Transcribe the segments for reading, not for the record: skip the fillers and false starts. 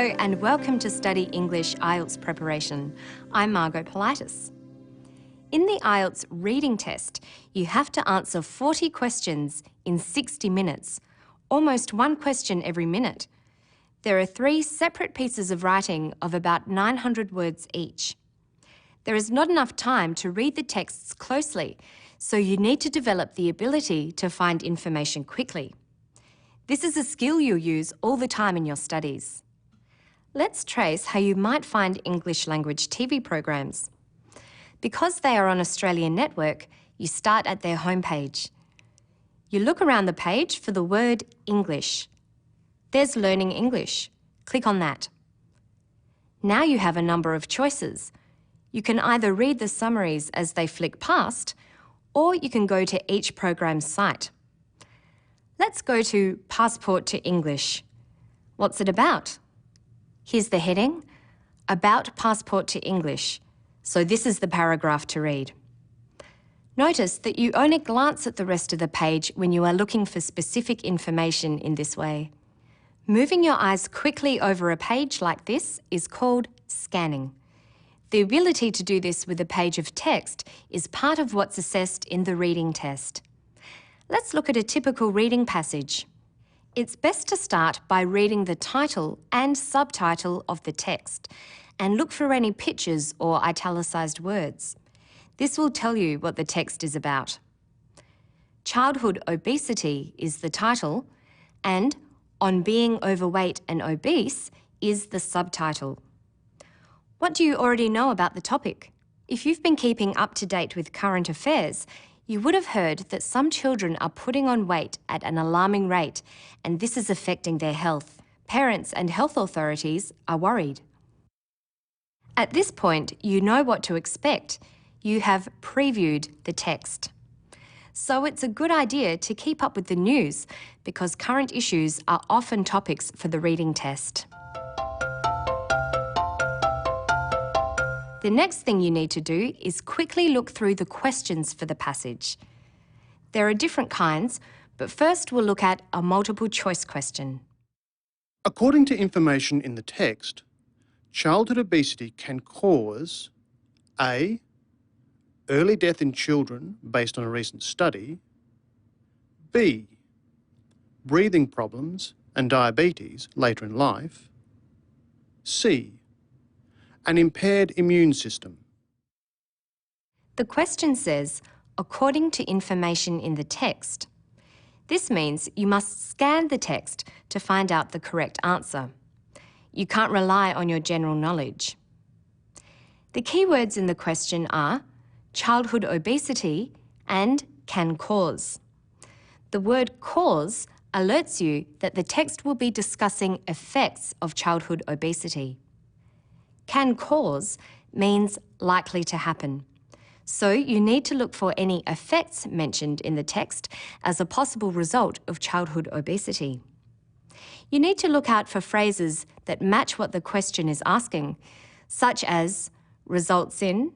Hello and welcome to Study English IELTS Preparation. I'm Margot Politis. In the IELTS reading test, you have to answer 40 questions in 60 minutes, almost one question every minute. There are 3 separate pieces of writing of about 900 words each. There is not enough time to read the texts closely, so you need to develop the ability to find information quickly. This is a skill you'll use all the time in your studies. Let's trace how you might find English language TV programs. Because they are on Australian network, you start at their homepage. You look around the page for the word English. There's Learning English. Click on that. Now you have a number of choices. You can either read the summaries as they flick past, or you can go to each program's site. Let's go to Passport to English. What's it about? Here's the heading, About Passport to English. So this is the paragraph to read. Notice that you only glance at the rest of the page when you are looking for specific information in this way. Moving your eyes quickly over a page like this is called scanning. The ability to do this with a page of text is part of what's assessed in the reading test. Let's look at a typical reading passage. It's best to start by reading the title and subtitle of the text and look for any pictures or italicised words. This will tell you what the text is about. Childhood obesity is the title, and On Being Overweight and Obese is the subtitle. What do you already know about the topic? If you've been keeping up to date with current affairs, you would have heard that some children are putting on weight at an alarming rate, and this is affecting their health. Parents and health authorities are worried. At this point, you know what to expect. You have previewed the text. So it's a good idea to keep up with the news because current issues are often topics for the reading test. The next thing you need to do is quickly look through the questions for the passage. There are different kinds, but first we'll look at a multiple choice question. According to information in the text, childhood obesity can cause A. Early death in children based on a recent study, B. Breathing problems and diabetes later in life, C. An impaired immune system. The question says, according to information in the text. This means you must scan the text to find out the correct answer. You can't rely on your general knowledge. The key words in the question are childhood obesity and can cause. The word cause alerts you that the text will be discussing effects of childhood obesity. Can cause means likely to happen. So you need to look for any effects mentioned in the text as a possible result of childhood obesity. You need to look out for phrases that match what the question is asking, such as results in,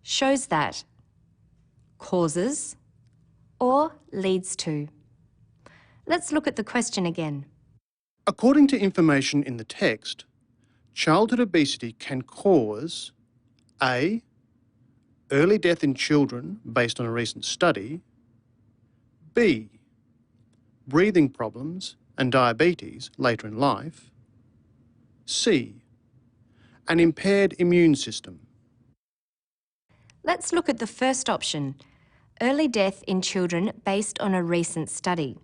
shows that, causes, or leads to. Let's look at the question again. According to information in the text, childhood obesity can cause A. Early death in children based on a recent study, B. Breathing problems and diabetes later in life, C. An impaired immune system. Let's look at the first option, early death in children based on a recent study.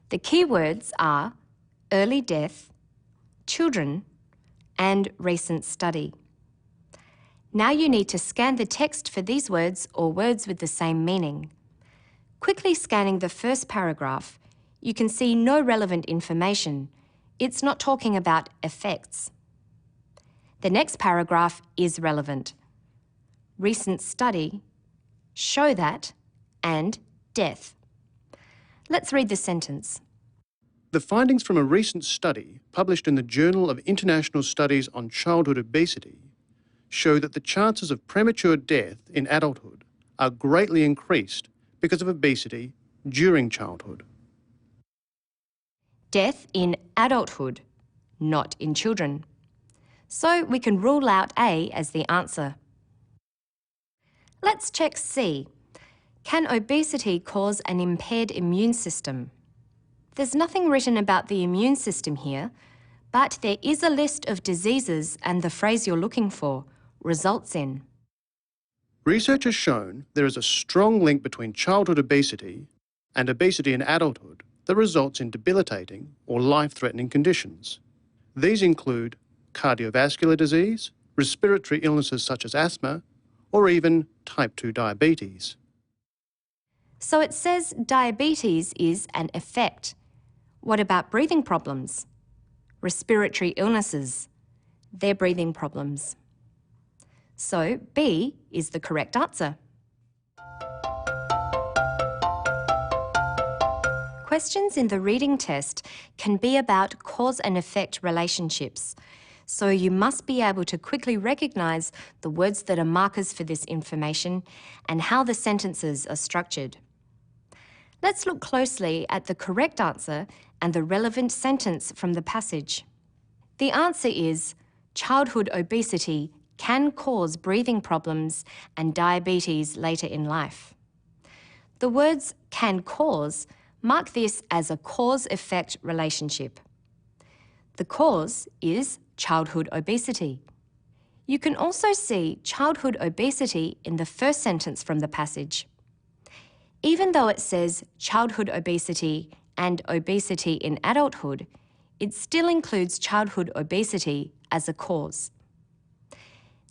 The key words are early death, children, and recent study. Now you need to scan the text for these words or words with the same meaning. Quickly scanning the first paragraph, you can see no relevant information. It's not talking about effects. The next paragraph is relevant. Recent study, show that, and death. Let's read the sentence. The findings from a recent study published in the Journal of International Studies on Childhood Obesity show that the chances of premature death in adulthood are greatly increased because of obesity during childhood. Death in adulthood not in children. So we can rule out A as the answer. Let's check C. Can obesity cause an impaired immune system? There's nothing written about the immune system here, but there is a list of diseases and the phrase you're looking for, results in. Research has shown there is a strong link between childhood obesity and obesity in adulthood that results in debilitating or life-threatening conditions. These include cardiovascular disease, respiratory illnesses such as asthma, or even type 2 diabetes. So it says diabetes is an effect. What about breathing problems? Respiratory illnesses, they're breathing problems. So B is the correct answer. Questions in the reading test can be about cause and effect relationships, so you must be able to quickly recognise the words that are markers for this information and how the sentences are structured. Let's look closely at the correct answer and the relevant sentence from the passage. The answer is, childhood obesity can cause breathing problems and diabetes later in life. The words can cause mark this as a cause-effect relationship. The cause is childhood obesity. You can also see childhood obesity in the first sentence from the passage. Even though it says childhood obesity and obesity in adulthood, it still includes childhood obesity as a cause.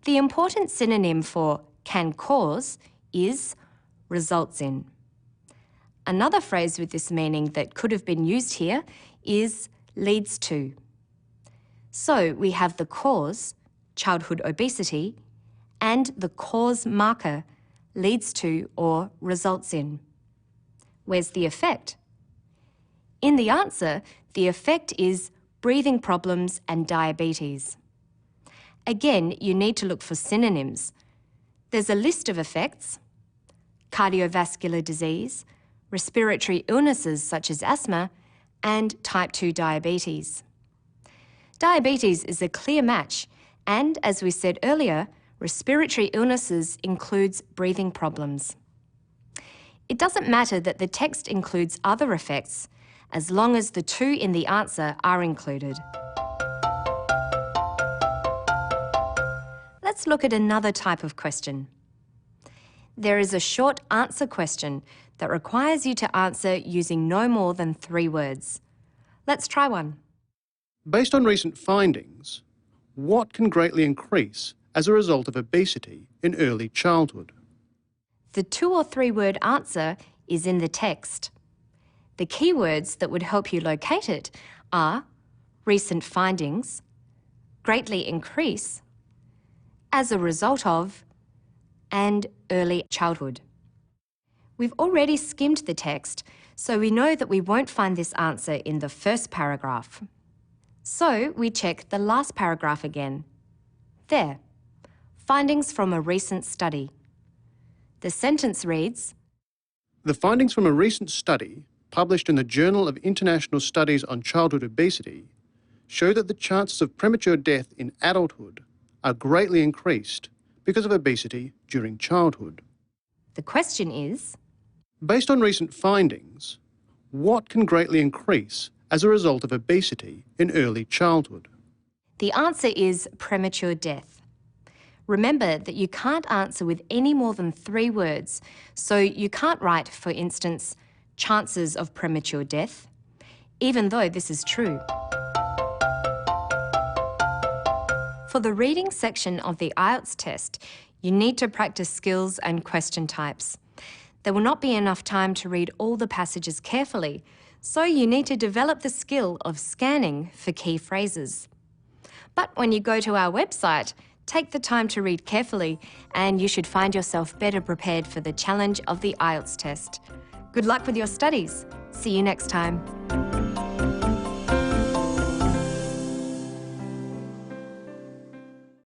The important synonym for can cause is results in. Another phrase with this meaning that could have been used here is leads to. So we have the cause, childhood obesity, and the cause marker, leads to or results in. Where's the effect? In the answer, the effect is breathing problems and diabetes. Again, you need to look for synonyms. There's a list of effects: cardiovascular disease, respiratory illnesses such as asthma, and type 2 diabetes. Diabetes is a clear match, and as we said earlier, respiratory illnesses includes breathing problems. It doesn't matter that the text includes other effects, as long as the two in the answer are included. Let's look at another type of question. There is a short answer question that requires you to answer using no more than 3 words. Let's try one. Based on recent findings, what can greatly increase as a result of obesity in early childhood? The 2 or 3 word answer is in the text. The keywords that would help you locate it are recent findings, greatly increase, as a result of, and early childhood. We've already skimmed the text, so we know that we won't find this answer in the first paragraph. So we check the last paragraph again. There, findings from a recent study. The sentence reads, The findings from a recent study published in the Journal of International Studies on Childhood Obesity show that the chances of premature death in adulthood are greatly increased because of obesity during childhood. The question is, based on recent findings, what can greatly increase as a result of obesity in early childhood? The answer is premature death. Remember that you can't answer with any more than 3 words, so you can't write, for instance, chances of premature death, even though this is true. For the reading section of the IELTS test, you need to practice skills and question types. There will not be enough time to read all the passages carefully, so you need to develop the skill of scanning for key phrases. But when you go to our website, take the time to read carefully and you should find yourself better prepared for the challenge of the IELTS test. Good luck with your studies. See you next time.